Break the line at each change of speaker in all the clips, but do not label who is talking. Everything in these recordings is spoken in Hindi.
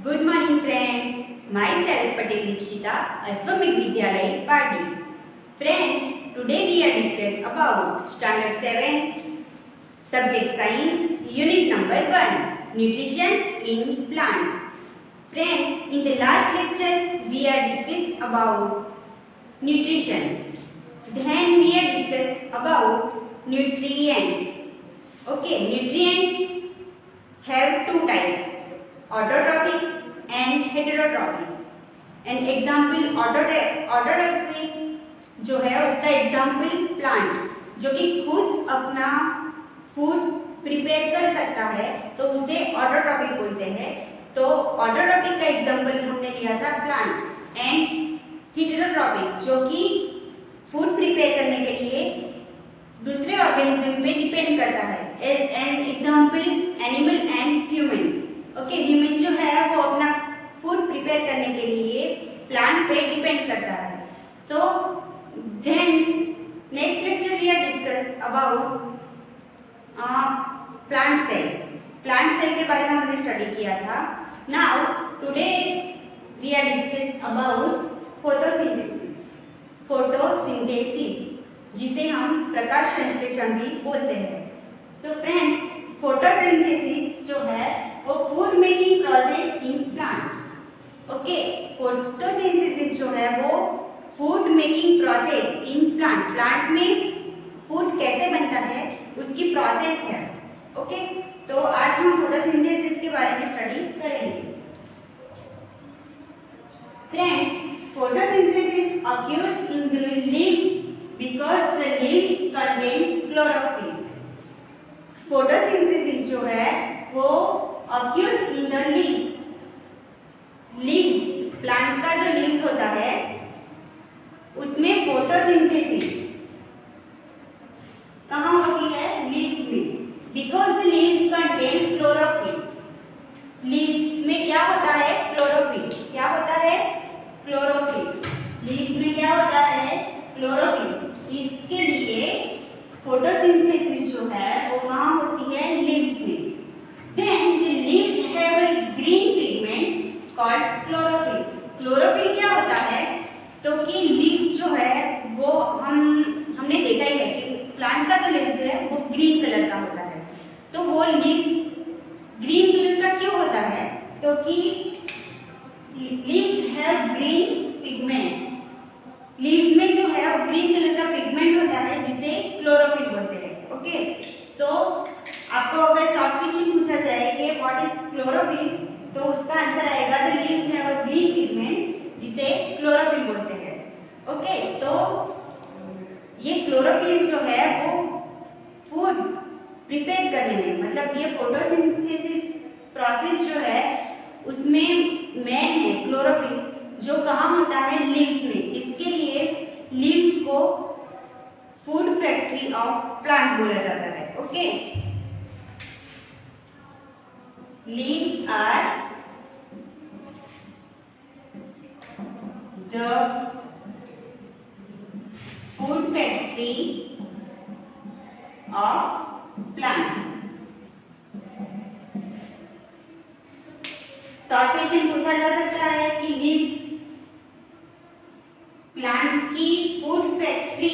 Good morning friends. Myself Patel Dikshita, Aswamik Vidyalay, Party. Friends, today we are discuss about Standard 7, Subject Science, Unit number 1, Nutrition in Plants. Friends, in the last lecture we are discussed about nutrition. Then we are discussed about nutrients. Okay, nutrients have two types, autotrophic and heterotrophic. And example autotrophic जो है उसका एग्जाम्पल प्लांट जो कि खुद अपना फूड प्रिपेयर कर सकता है तो उसे ऑटोट्रॉफिक बोलते हैं। तो ऑटोट्रॉफिक का एग्जाम्पल हमने लिया था प्लांट। एंड हेटेरोट्रॉफिक जो कि फूड प्रिपेयर करने के लिए दूसरे ऑर्गेनिज्म पे डिपेंड करता है। As an example animal and human. Okay, human जो है वो अपना फूड प्रिपेयर करने के लिए प्लांट पे डिपेंड करता है। So then next lecture we are discuss about plant cell. Plant cell के बारे में हमने स्टडी किया था। Now today we are discuss about photosynthesis. Photosynthesis जिसे हम प्रकाश संश्लेषण भी बोलते हैं। सो फ्रेंड्स, फोटोसिंथेसिस जो है वो food making process in plant. Okay, photosynthesis जो है वो food making process in plant. Plant में फूड कैसे बनता है उसकी प्रोसेस है। ओके, तो आज हम फोटोसिंथेसिस के बारे में स्टडी करेंगे। Friends, photosynthesis occurs in the leaves because the leaves contain chlorophyll. Photosynthesis जो है वो occurs in the leaves. Leaves, plant का जो लीव्स होता है उसमें फोटोसिंथेसिस कहाँ होती है? लीव्स में। Because the leaves contain chlorophyll. Leaves में क्या होता है? क्लोरोफिल। क्या होता है? क्लोरोफिल। लीव्स में क्या होता है? क्लोरोफिल। इसके लिए फोटोसिंथेसिस जो है वो कहाँ होती है? लीव्स में। Then the leaves have a green pigment called chlorophyll. Chlorophyll क्या होता है? तो कि लीव्स जो है वो हमने देखा ही है कि प्लांट का जो लीव्स है वो ग्रीन कलर का होता है। तो वो लीव्स ग्रीन कलर का क्यों होता है? तो कि leaves have green pigment. Leaves में जो है वो ग्रीन कलर का पिगमेंट होता है जिसे क्लोरोफिल बोलते हैं। ओके, सो आपको अगर शॉर्ट क्वेश्चन पूछा जाए कि व्हाट इज क्लोरोफिल तो उसका आंसर आएगा the leaves have a green pigment जिसे क्लोरोफिल बोलते हैं। ओके, तो ये क्लोरोफिल जो है वो फूड प्रिपेयर करने में, मतलब ये फोटोसिंथेसिस प्रोसेस जो है उसमें मेन है क्लोरोफिल जो कहाँ होता है? लीव्स में। इसके लिए लीव्स को फूड फैक्ट्री ऑफ प्लांट बोला जाता है। Okay, leaves are the food factory of plant. Short question पूछा जा सकता है कि लीव्स प्लांट की फूड फैक्ट्री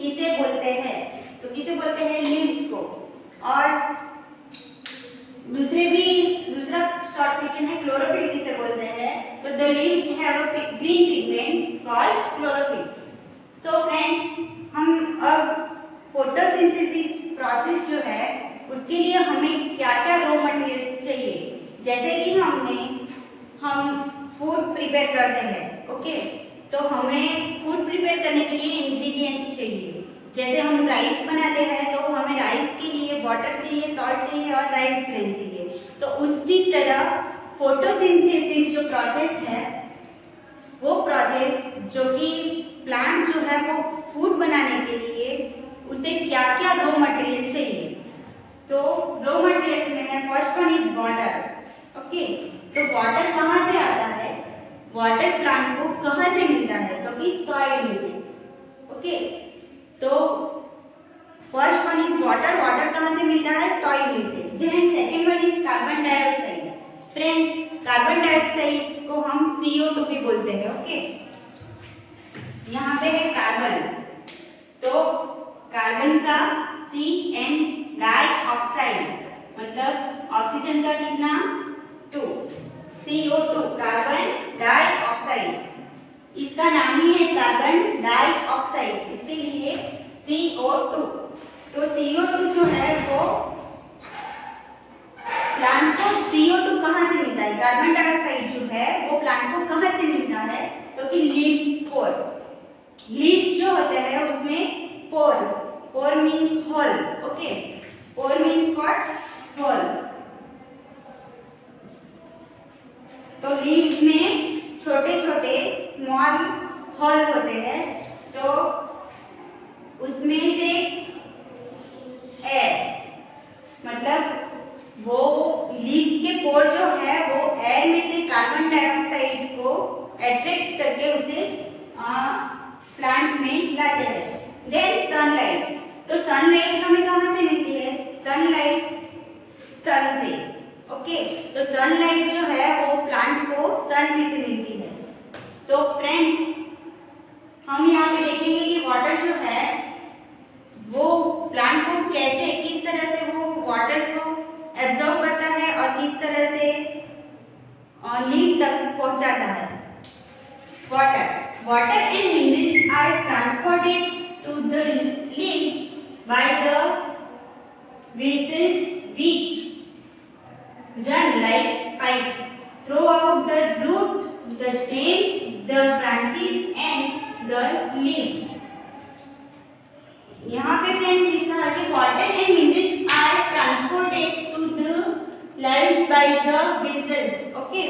किसे बोलते हैं? तो किसे बोलते हैं? लीव्स को। और दूसरा शॉर्ट क्वेश्चन है क्लोरोफिल किसे बोलते हैं? तो the leaves have a green pigment called chlorophyll. So friends, हम अब फोटोसिंथेसिस प्रोसेस जो है उसके लिए हमें क्या-क्या रॉ मटेरियल्स चाहिए। जैसे कि हम फूड प्रिपेयर करते हैं। ओके, तो हमें फूड प्रिपेयर करने के लिए इंग्रेडिएंट्स चाहिए। जैसे हम राइस बनाते हैं तो हमें राइस के लिए वाटर चाहिए, सॉल्ट चाहिए और राइस ग्रेन चाहिए। तो उसी तरह फोटोसिंथेसिस जो प्रोसेस है वो प्रोसेस जो कि प्लांट जो है वो फूड बनाने के लिए उसे क्या क्या रॉ मटेरियल चाहिए। तो रॉ मटेरियल्स में है first one is water. Okay, तो वाटर कहाँ से आता है? वाटर प्लांट को कहाँ से मिलता है? तो कि सॉइल में से। ओके, तो first one is water. Water कहाँ से मिलता है? सॉइल में से। Then second one is carbon dioxide. Friends, carbon dioxide को हम CO2 भी बोलते हैं। ओके, यहाँ पे है कार्बन, तो कार्बन का C एंड डाइऑक्साइड मतलब ऑक्सीजन का कितना 2, CO2 कार्बन डाइऑक्साइड, इसका नाम ही है कार्बन डाइऑक्साइड, इसके लिए CO2। तो CO2 जो है वो प्लांट को CO2 कहाँ से मिलता है, कार्बन डाइऑक्साइड जो है वो प्लांट को कहाँ से मिलता है, तो कि लीव्स, पोर, लीव्स जो होते हैं उसमें pore, pore means hole. Okay, pore means what, hole. तो लीव्स में छोटे छोटे स्मॉल होल होते हैं, तो उसमें से एयर मतलब वो लीव्स के पोर जो है वो एयर में से कार्बन डाइऑक्साइड को अट्रैक्ट करके उसे प्लांट में लाते हैं। देन सनलाइट, तो सनलाइट हमें कहाँ से मिलती है, सनलाइट सन से। ओके, तो सनलाइट जो है वो प्लांट को सन में से मिलती है। तो फ्रेंड्स हम यहाँ पे देखेंगे कि वाटर जो है वो प्लांट को कैसे, किस तरह से वो वाटर को एब्जॉर्ब करता है और किस तरह से लीफ तक पहुंचाता है। Water and minerals are transported to the leaf by the vessels which run like pipes throughout the root, the stem, the branches and the leaves। यहाँ पे फ्रेंड्स लिखा है कि water and minerals are transported to the leaves by the vessels. Okay,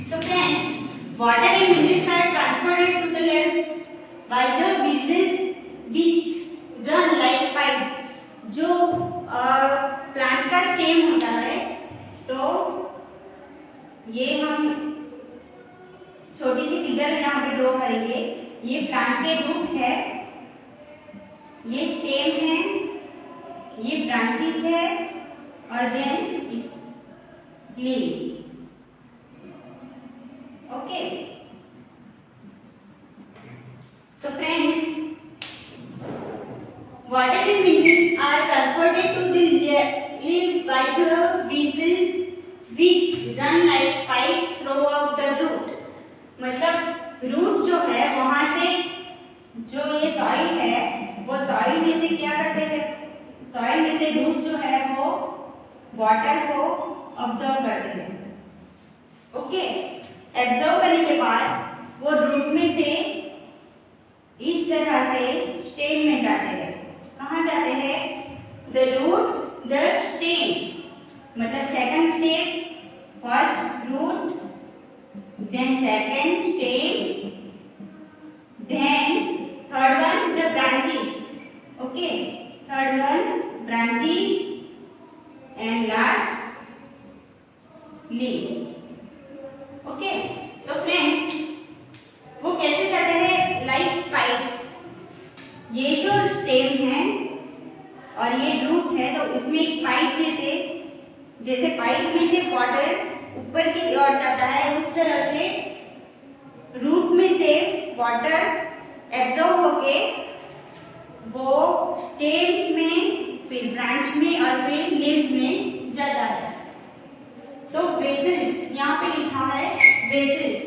so friends water and minerals are transported to the leaves by the vessels which run like pipes. जो प्लांट का स्टेम होता है, तो ये हम छोटी सी फिगर यहाँ पे ड्रॉ करेंगे। ये प्लांट के रूट है, ये स्टेम है, ये ब्रांचेस है और then it's leaves. Okay, so friends water and minerals are transported to the leaves by the vessels which run like pipes throughout the root. मतलब रूट जो है वहां से जो ये सॉइल है वो सॉइल में से क्या करते हैं, सॉइल में से रूट जो है वो वाटर को ऑब्जर्व करते हैं। ओके, एब्जॉर्ब करने के बाद वो रूट में से इस तरह से स्टेम में जाते हैं। कहाँ जाते हैं, द रूट द स्टेम मतलब second step, first root, then second stem, then third one the branches। okay, third one branches and last leaves। okay, तो फ्रेंड्स वो कैसे जाते हैं, लाइक पाइप। ये जो स्टेम है और ये रूट है, तो इसमें एक पाइप जैसे पाइप में से वाटर ऊपर की ओर जाता है, उस तरह से रूट में से वाटर एब्जॉर्ब होके वो स्टेम में, फिर ब्रांच में और फिर लीव्स में जाता है। तो वेसल्स यहाँ पे लिखा है, वेसल्स,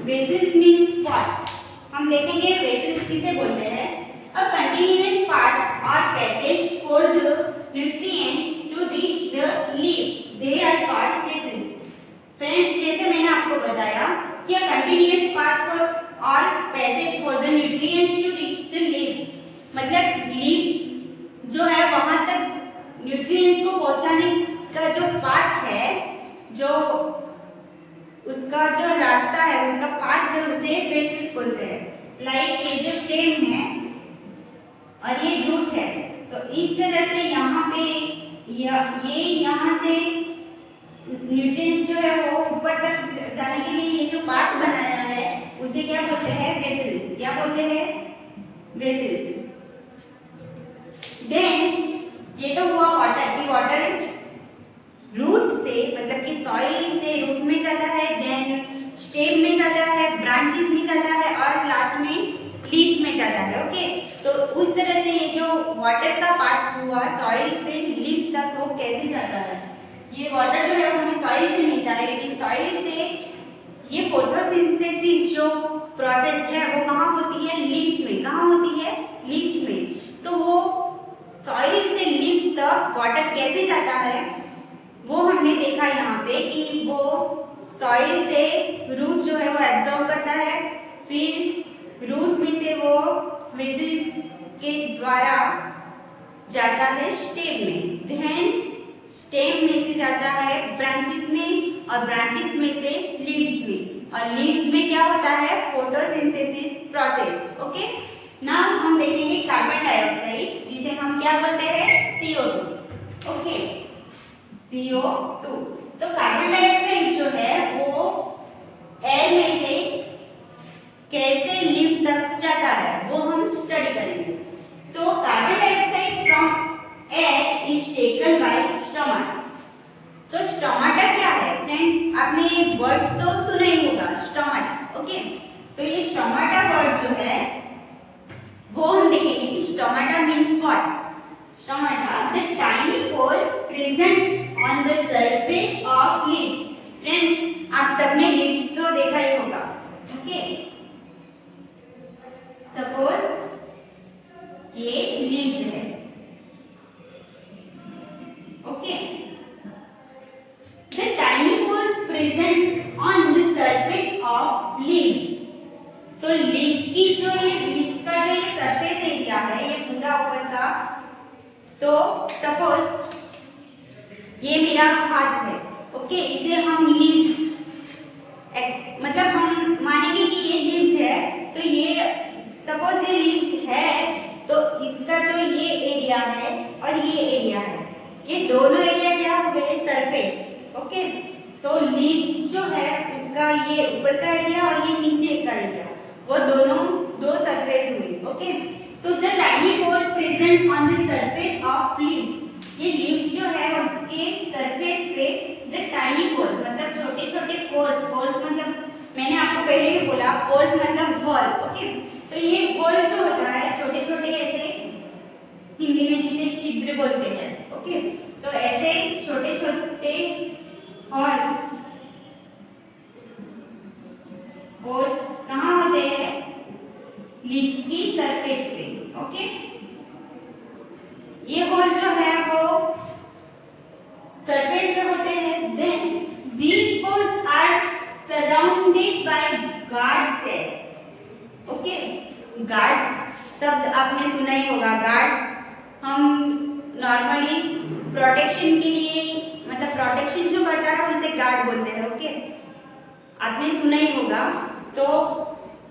वेसल्स मीन्स व्हाट, हम देखेंगे वेसल्स किसे बोलते हैं। अ कंटिन्यूअस पाथ और passage for the nutrients to reach the leaf, they are called vessels. Friends जैसे मैंने आपको बताया कि कंटिन्यूअस पाथ और passage for the nutrients to reach the leaf, मतलब लीफ जो है वहां तक न्यूट्रिएंट्स को पहुंचाने का जो पाथ है, जो उसका जो रास्ता है, उसका पाथ है, उसे वेसल्स बोलते हैं। लाइक ये जो स्टेम है और ये रूट है, तो इस तरह से यहाँ पे ये यहाँ से न्यूट्रिएंट्स जो है वो ऊपर तक जाने के लिए ये जो पाथ बनाया है उसे क्या बोलते हैं, वेसल्स। क्या बोलते हैं, वेसल्स। देन ये तो हुआ वाटर की, वाटर रूट से से मतलब कि सॉइल से रूट में जाता है, देन स्टेम में जाता है, ब्रांचेस में जाता है और लास्ट में लीफ में जाता है। ओके, तो उस तरह से ये जो वाटर का पाथ हुआ सॉइल से लीफ तक वो कैसे जाता है, ये वाटर जो है वो हमें सॉइल से मिलता है, लेकिन सॉइल से ये फोटोसिंथेसिस जो प्रोसेस है वो कहाँ होती है, लीफ में। कहाँ होती है, लीफ में। तो वो सॉइल से लीफ तक वाटर कैसे जाता है वो हमने देखा यहाँ पे कि वो सॉइल से रूट जो है वो एब्जॉर्ब करता है, फिर रूट में से वो वेसिल्स के द्वारा जाता है स्टेम में, देन स्टेम में से जाता है ब्रांचेस में और ब्रांचेस में से लीव्स में, और लीव्स में क्या होता है, फोटोसिंथेसिस प्रोसेस। ओके, नाउ हम देखेंगे कार्बन डाइऑक्साइड जिसे हम क्या बोलते हैं, CO2। Okay, CO2। तो कार्बन डाइऑक्साइड जो है वो एयर में से कैसे लीव तक जाता है वो हम स्टडी करेंगे। तो carbon dioxide from air is taken by stomata. तो स्टोमाटा क्या है फ्रेंड्स, आपने ये वर्ड तो सुना ही होगा, स्टोमाटा। ओके, तो ये स्टोमाटा वर्ड जो है वो हम देखेंगे कि stomata means what. Stomata the tiny pores present on the surface of leaves. Friends आप सबने लीव्स तो देखा ही होगा। ओके, सपोज ये लीव्स है। Okay, the tiny pores present on the surface of leaves. तो लीव्स की जो ये लीव्स का जो ये सरफेस एरिया है ये पूरा ऊपर का, तो सपोज ये मेरा हाथ है। ओके, इसे हम लीव्स मतलब हम मानेंगे कि ये लीव्स है, तो ये सपोज ये लीव्स है तो इसका जो ये एरिया है और ये एरिया है, ये दोनों एरिया क्या हो गए, सरफेस। ओके, तो लीव्स जो है उसका ये ऊपर का एरिया और ये नीचे का एरिया, वो दोनों दो सरफेस हुई। ओके, तो the tiny pores present on the surface of leaves. ये लीव्स जो है उसके सरफेस पे द टाइनी पोर्स मतलब छोटे छोटे पोर्स, पोर्स मतलब मैंने आपको पहले भी बोला पोर्स मतलब होल। ओके, तो ये होल जो होता है छोटे छोटे ऐसे, हिंदी में जिसे छिद्र बोलते हैं। ओके, तो ऐसे छोटे छोटे होल पोर्स कहाँ होते हैं, लीव्स की सरफेस पे। ओके, ये होल जो है वो सरफेस पे होते हैं। Then these pores are surrounded by guard cell। Okay, guard शब्द आपने सुना ही होगा। गार्ड हम नॉर्मली प्रोटेक्शन के लिए मतलब प्रोटेक्शन जो करता है उसे गार्ड बोलते हैं। ओके, आपने सुना ही होगा। तो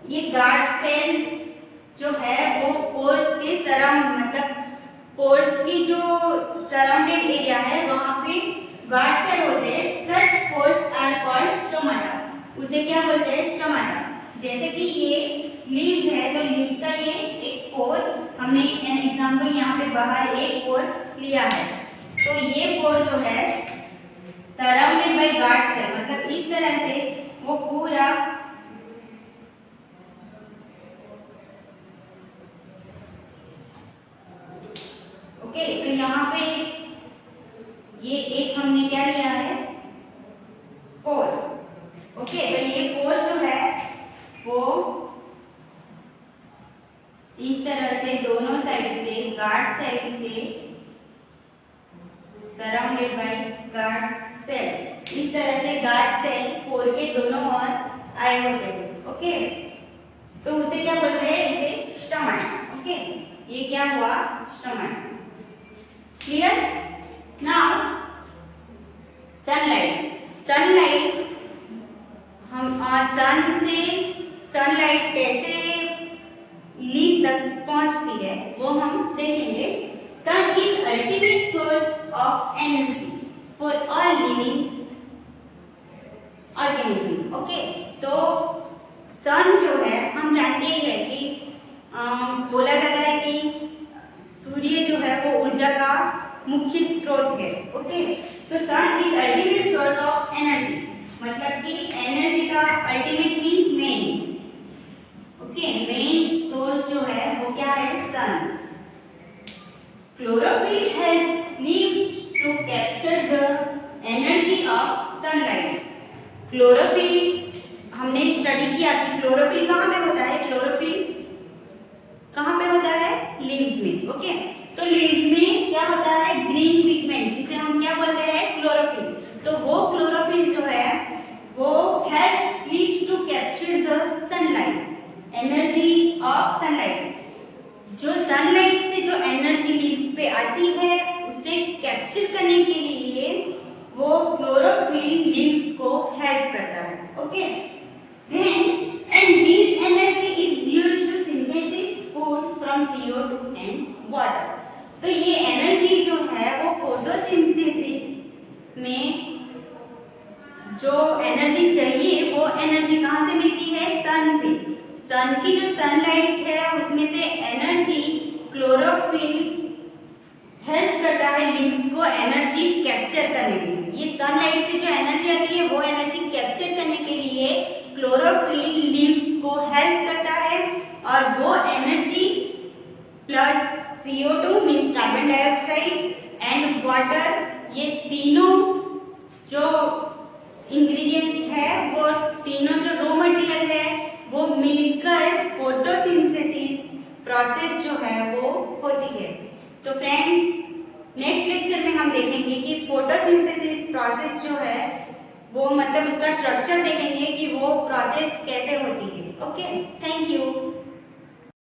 ये गार्ड सेल्स जो है वो पोर्स के सराउंड मतलब पोर्स की जो सराउंडेड एरिया है वहां पे गार्ड सेल होते हैं। सच पोर्स आर कॉल्ड स्टोमाटा। उसे क्या बोलते हैं, स्टोमाटा। जैसे कि ये लीव्स है तो लीव्स का ये एक पोर, हमने एन एग्जांपल यहाँ पे बाहर एक पोर लिया है, तो ये पोर जो है सराउंडेड बाय गार्ड सेल मतलब इस तरह से वो पूरा ओके। तो यहाँ पे ये एक हमने क्या लिया है, पोर। ओके, तो ये पोर जो है वो इस तरह से दोनों साइड से गार्ड साइड से सराउंडेड बाय गार्ड सेल, इस तरह से गार्ड सेल पोर के दोनों ओर आए होते हैं। ओके, तो उसे क्या बोलते हैं, इसे स्टोमाटा। ओके, ये क्या हुआ, stomata. Clear. Now sunlight. Sunlight हम सन से सनलाइट कैसे लीफ तक पहुंचती है वो हम देखेंगे। Sun is ultimate source of energy for all living organism. Okay, तो सन जो है हम जानते ही है कि बोला जाता है कि सूर्य जो है वो ऊर्जा का मुख्य स्रोत है। ओके, तो सन इज अल्टीमेट एनर्जी, मतलब कि एनर्जी का ultimate means main. Okay, main source जो है वो क्या है? Sun. Chlorophyll helps leaves to capture the energy of sunlight. Chlorophyll हमने स्टडी किया कि क्लोरोफिल कहाँ पे होता है? क्लोरोफिल कहाँ पे होता है? लीव्स में। ओके, तो लीव्स में क्या होता है? ग्रीन पिगमेंट, जिसे हम क्या बोलते हैं? क्लोरोफिल। तो वो क्लोरोफिल जो है वो help leaves to capture the sunlight, energy of sunlight. जो सनलाइट से जो एनर्जी लीव्स पे आती है उसे कैप्चर करने के लिए वो क्लोरोफिल लीव्स को हेल्प करता है। Okay, then and this energy is used to synthesize food from CO2 and water। तो ये एनर्जी जो है वो फोटोसिंथेसिस में जो एनर्जी चाहिए वो एनर्जी कहाँ से मिलती है? सन से। सन की जो सनलाइट है उसमें से एनर्जी क्लोरोफिल हेल्प करता है लीव्स को एनर्जी कैप्चर करने में। ये सनलाइट से जो एनर्जी आती है वो एनर्जी कैप्चर करने के लिए क्लोरोफिल लीव्स को हेल्प करता है, और वो energy plus CO2 means carbon dioxide and water, ये तीनों जो इंग्रेडिएंट्स है वो तीनों जो रॉ मटेरियल है वो मिलकर फोटोसिंथेसिस प्रोसेस जो है वो होती है। तो फ्रेंड्स नेक्स्ट लेक्चर में हम देखेंगे कि फोटोसिंथेसिस प्रोसेस जो है वो मतलब उसका स्ट्रक्चर देखेंगे कि वो प्रोसेस कैसे होती है। Okay, thank you.